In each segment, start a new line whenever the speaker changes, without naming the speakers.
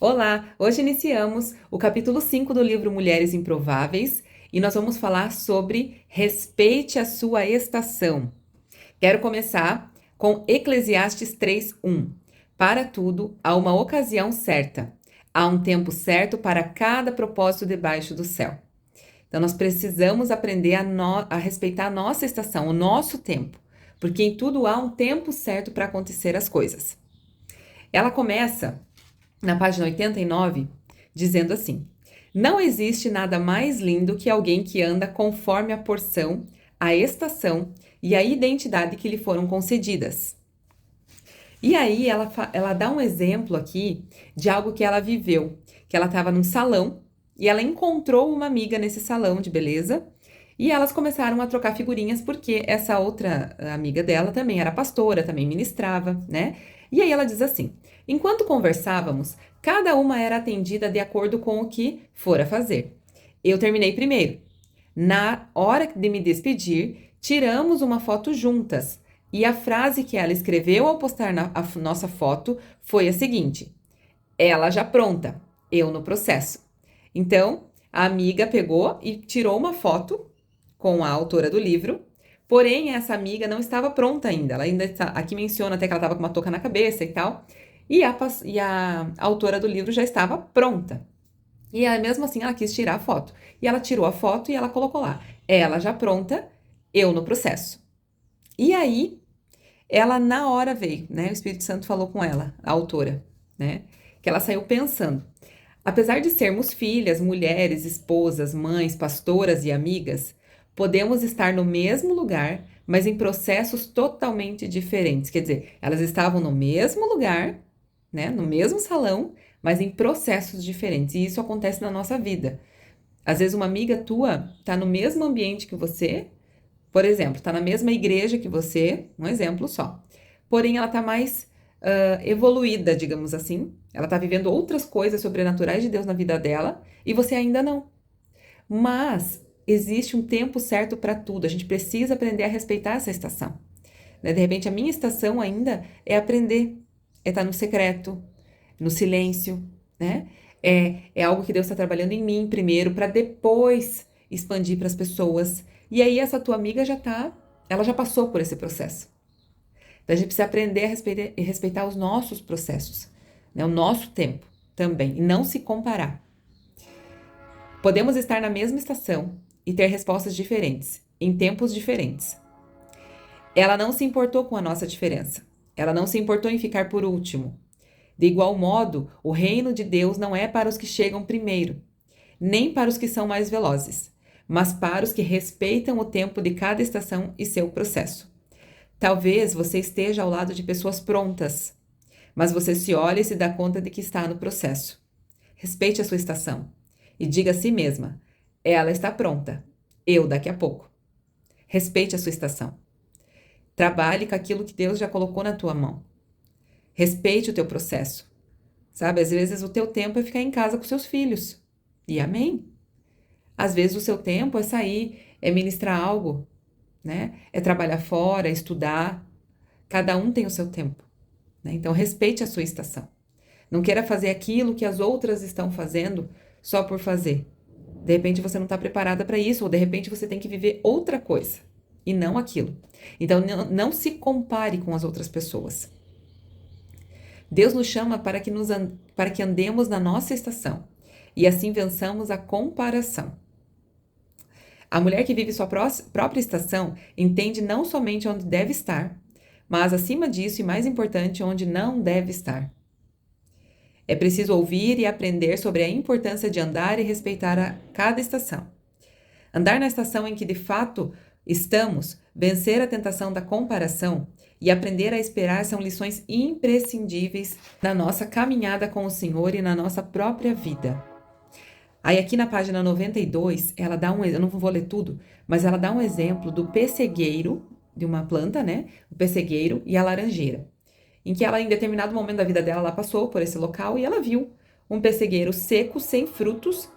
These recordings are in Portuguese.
Olá! Hoje iniciamos o capítulo 5 do livro Mulheres Improváveis e nós vamos falar sobre respeite a sua estação. Quero começar com Eclesiastes 3:1. Para tudo há uma ocasião certa, há um tempo certo para cada propósito debaixo do céu. Então nós precisamos aprender a respeitar a nossa estação, o nosso tempo, porque em tudo há um tempo certo para acontecer as coisas. Ela começa na página 89, dizendo assim: não existe nada mais lindo que alguém que anda conforme a porção, a estação e a identidade que lhe foram concedidas. E aí ela dá um exemplo aqui de algo que ela viveu, que ela estava num salão e ela encontrou uma amiga nesse salão de beleza e elas começaram a trocar figurinhas porque essa outra amiga dela também era pastora, também ministrava, né? E aí ela diz assim: enquanto conversávamos, cada uma era atendida de acordo com o que fora fazer. Eu terminei primeiro. Na hora de me despedir, tiramos uma foto juntas. E a frase que ela escreveu ao postar a nossa foto foi a seguinte: ela já pronta, eu no processo. Então, a amiga pegou e tirou uma foto com a autora do livro, porém essa amiga não estava pronta ainda. Ela ainda está, aqui menciona até que ela estava com uma touca na cabeça e tal, e a autora do livro já estava pronta. E aí, mesmo assim, ela quis tirar a foto. E ela tirou a foto e ela colocou lá: ela já pronta, eu no processo. E aí, ela na hora veio, né? O Espírito Santo falou com ela, a autora, né? Que ela saiu pensando. Apesar de sermos filhas, mulheres, esposas, mães, pastoras e amigas, podemos estar no mesmo lugar, mas em processos totalmente diferentes. Quer dizer, elas estavam no mesmo lugar, né? No mesmo salão, mas em processos diferentes. E isso acontece na nossa vida. Às vezes uma amiga tua está no mesmo ambiente que você, por exemplo, está na mesma igreja que você, um exemplo só. Porém, ela está mais evoluída, digamos assim. Ela está vivendo outras coisas sobrenaturais de Deus na vida dela e você ainda não. Mas existe um tempo certo para tudo. A gente precisa aprender a respeitar essa estação. Né? De repente, a minha estação ainda é aprender, é estar no secreto, no silêncio, né? É algo que Deus está trabalhando em mim primeiro, para depois expandir para as pessoas. E aí essa tua amiga ela já passou por esse processo. Então a gente precisa aprender a respeitar os nossos processos, né? O nosso tempo também, e não se comparar. Podemos estar na mesma estação e ter respostas diferentes, em tempos diferentes. Ela não se importou com a nossa diferença. Ela não se importou em ficar por último. De igual modo, o reino de Deus não é para os que chegam primeiro, nem para os que são mais velozes, mas para os que respeitam o tempo de cada estação e seu processo. Talvez você esteja ao lado de pessoas prontas, mas você se olha e se dá conta de que está no processo. Respeite a sua estação e diga a si mesma: ela está pronta, eu daqui a pouco. Respeite a sua estação. Trabalhe com aquilo que Deus já colocou na tua mão. Respeite o teu processo. Sabe, às vezes o teu tempo é ficar em casa com seus filhos. E amém. Às vezes o seu tempo é sair, é ministrar algo, né? É trabalhar fora, é estudar. Cada um tem o seu tempo, né? Então respeite a sua estação. Não queira fazer aquilo que as outras estão fazendo só por fazer. De repente você não está preparada para isso, ou de repente você tem que viver outra coisa e não aquilo. Então não se compare com as outras pessoas. Deus nos chama para que andemos na nossa estação e assim vençamos a comparação. A mulher que vive sua própria estação entende não somente onde deve estar, mas acima disso e mais importante, onde não deve estar. É preciso ouvir e aprender sobre a importância de andar e respeitar cada estação. Andar na estação em que de fato estamos, vencer a tentação da comparação e aprender a esperar são lições imprescindíveis na nossa caminhada com o Senhor e na nossa própria vida. Aí aqui na página 92, ela dá eu não vou ler tudo, mas ela dá um exemplo do pessegueiro, de uma planta, né? O pessegueiro e a laranjeira. Em que ela, em determinado momento da vida dela, ela passou por esse local e ela viu um pessegueiro seco, sem frutos,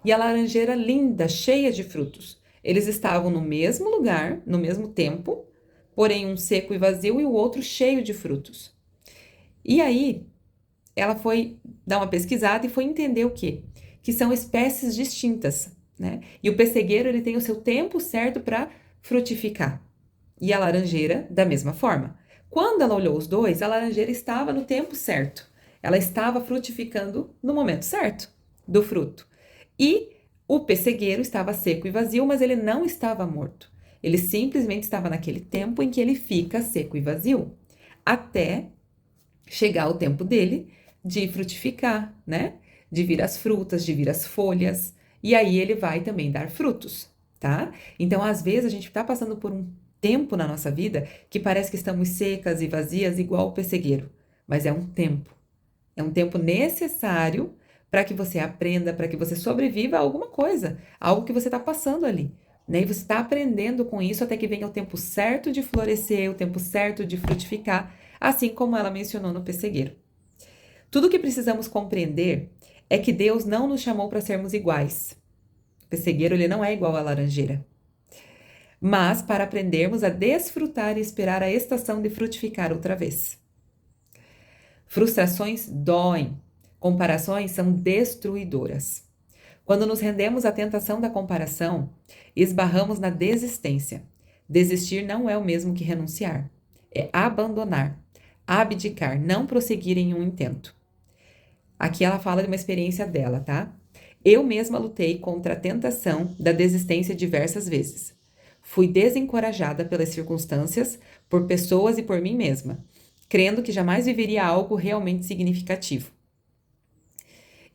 e a laranjeira linda, cheia de frutos. Eles estavam no mesmo lugar, no mesmo tempo, porém um seco e vazio e o outro cheio de frutos. E aí, ela foi dar uma pesquisada e foi entender o quê? Que são espécies distintas, né? E o pessegueiro, ele tem o seu tempo certo para frutificar. E a laranjeira, da mesma forma. Quando ela olhou os dois, a laranjeira estava no tempo certo. Ela estava frutificando no momento certo do fruto. E o pessegueiro estava seco e vazio, mas ele não estava morto. Ele simplesmente estava naquele tempo em que ele fica seco e vazio, até chegar o tempo dele de frutificar, né? De vir as frutas, de vir as folhas, e aí ele vai também dar frutos, tá? Então, às vezes, a gente está passando por um tempo na nossa vida que parece que estamos secas e vazias, igual o pessegueiro, mas é um tempo. É um tempo necessário para que você aprenda, para que você sobreviva a alguma coisa, algo que você está passando ali. Né? E você está aprendendo com isso até que venha o tempo certo de florescer, o tempo certo de frutificar, assim como ela mencionou no pessegueiro. Tudo que precisamos compreender é que Deus não nos chamou para sermos iguais. O pessegueiro, ele não é igual à laranjeira, mas para aprendermos a desfrutar e esperar a estação de frutificar outra vez. Frustrações doem, comparações são destruidoras. Quando nos rendemos à tentação da comparação, esbarramos na desistência. Desistir não é o mesmo que renunciar. É abandonar, abdicar, não prosseguir em um intento. Aqui ela fala de uma experiência dela, tá? Eu mesma lutei contra a tentação da desistência diversas vezes. Fui desencorajada pelas circunstâncias, por pessoas e por mim mesma, crendo que jamais viveria algo realmente significativo.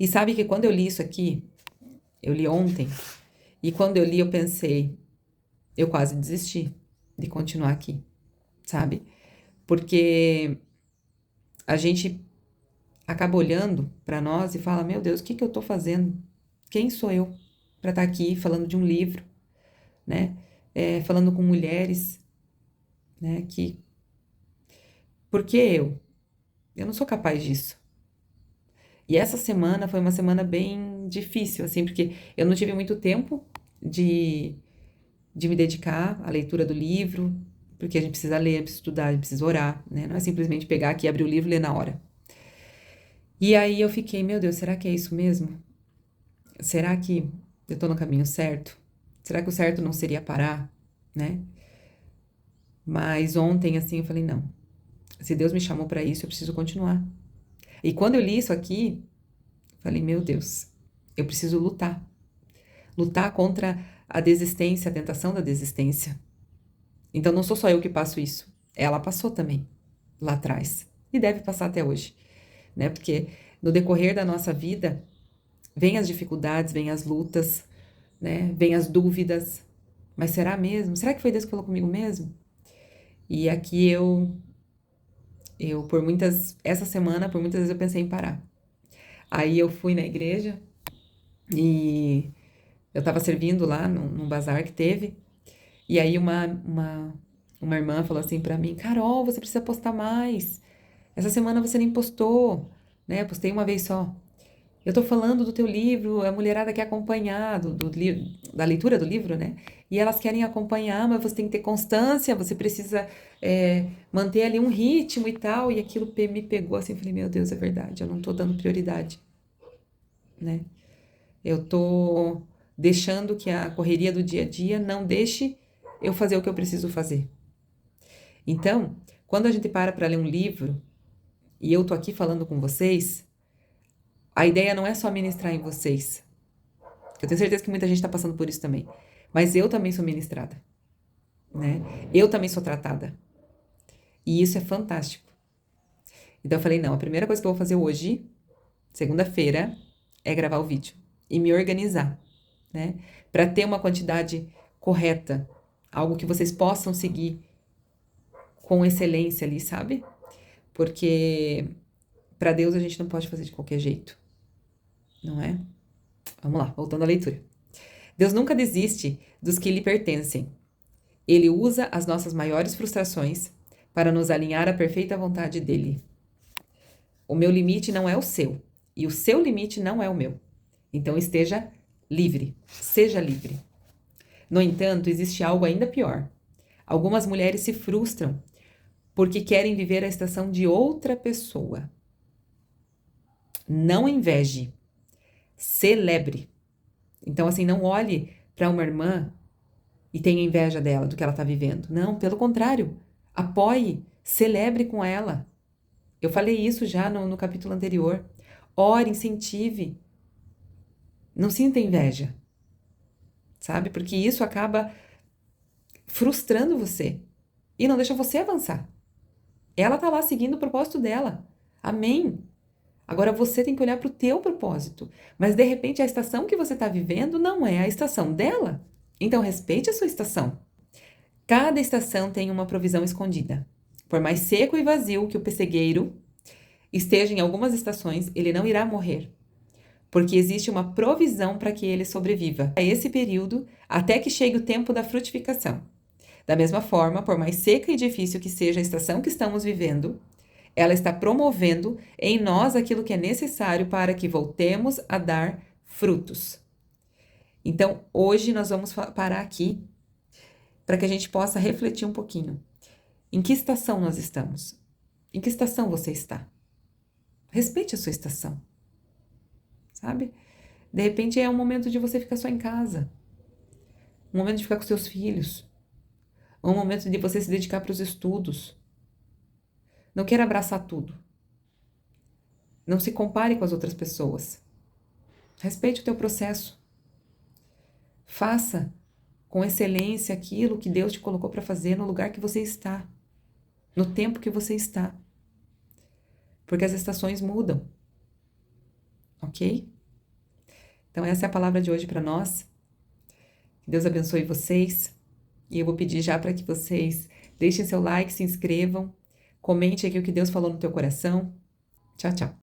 E sabe que quando eu li isso aqui, eu li ontem, e quando eu li eu pensei, eu quase desisti de continuar aqui, sabe? Porque a gente acaba olhando para nós e fala, meu Deus, o que que eu tô fazendo? Quem sou eu para estar aqui falando de um livro, né? Falando com mulheres, né? Por que eu? Eu não sou capaz disso. E essa semana foi uma semana bem difícil, assim, porque eu não tive muito tempo de me dedicar à leitura do livro, porque a gente precisa ler, precisa estudar, a gente precisa orar, né? Não é simplesmente pegar aqui, abrir o livro e ler na hora. E aí eu fiquei, meu Deus, será que é isso mesmo? Será que eu tô no caminho certo? Será que o certo não seria parar, né? Mas ontem, assim, eu falei, não. Se Deus me chamou para isso, eu preciso continuar. E quando eu li isso aqui, falei, meu Deus, eu preciso lutar. Lutar contra a desistência, a tentação da desistência. Então não sou só eu que passo isso. Ela passou também, lá atrás. E deve passar até hoje, né? Porque no decorrer da nossa vida, vem as dificuldades, vem as lutas, né? Vem as dúvidas. Mas será mesmo? Será que foi Deus que falou comigo mesmo? E aqui essa semana, por muitas vezes eu pensei em parar. Aí eu fui na igreja e eu tava servindo lá num bazar que teve. E aí uma irmã falou assim pra mim, Carol, você precisa postar mais. Essa semana você nem postou, né? Postei uma vez só. Eu tô falando do teu livro, a mulherada quer acompanhar da leitura do livro, né? E elas querem acompanhar, mas você tem que ter constância, você precisa manter ali um ritmo e tal. E aquilo me pegou assim, falei, meu Deus, é verdade, eu não tô dando prioridade, né? Eu tô deixando que a correria do dia a dia não deixe eu fazer o que eu preciso fazer. Então, quando a gente para ler um livro, e eu tô aqui falando com vocês, a ideia não é só ministrar em vocês. Eu tenho certeza que muita gente está passando por isso também. Mas eu também sou ministrada, né? Eu também sou tratada. E isso é fantástico. Então eu falei, não, a primeira coisa que eu vou fazer hoje, segunda-feira, é gravar o vídeo e me organizar, né? Para ter uma quantidade correta, algo que vocês possam seguir com excelência ali, sabe? Porque para Deus a gente não pode fazer de qualquer jeito, não é? Vamos lá, voltando à leitura. Deus nunca desiste dos que lhe pertencem. Ele usa as nossas maiores frustrações para nos alinhar à perfeita vontade dele. O meu limite não é o seu, e o seu limite não é o meu. Então esteja livre, seja livre. No entanto, existe algo ainda pior. Algumas mulheres se frustram porque querem viver a estação de outra pessoa. Não inveje, celebre. Então, assim, não olhe para uma irmã e tenha inveja dela, do que ela está vivendo. Não, pelo contrário, apoie, celebre com ela. Eu falei isso já no capítulo anterior. Ore, incentive. Não sinta inveja, sabe? Porque isso acaba frustrando você e não deixa você avançar. Ela tá lá seguindo o propósito dela. Amém. Agora você tem que olhar para o teu propósito. Mas de repente a estação que você está vivendo não é a estação dela. Então respeite a sua estação. Cada estação tem uma provisão escondida. Por mais seco e vazio que o pessegueiro esteja em algumas estações, ele não irá morrer, porque existe uma provisão para que ele sobreviva a esse período até que chegue o tempo da frutificação. Da mesma forma, por mais seca e difícil que seja a estação que estamos vivendo, ela está promovendo em nós aquilo que é necessário para que voltemos a dar frutos. Então, hoje nós vamos parar aqui para que a gente possa refletir um pouquinho. Em que estação nós estamos? Em que estação você está? Respeite a sua estação, sabe? De repente é um momento de você ficar só em casa, um momento de ficar com seus filhos, um momento de você se dedicar para os estudos. Não queira abraçar tudo. Não se compare com as outras pessoas. Respeite o teu processo. Faça com excelência aquilo que Deus te colocou para fazer no lugar que você está, no tempo que você está. Porque as estações mudam. Ok? Então essa é a palavra de hoje para nós. Que Deus abençoe vocês. E eu vou pedir já para que vocês deixem seu like, se inscrevam, comente aqui o que Deus falou no teu coração. Tchau, tchau.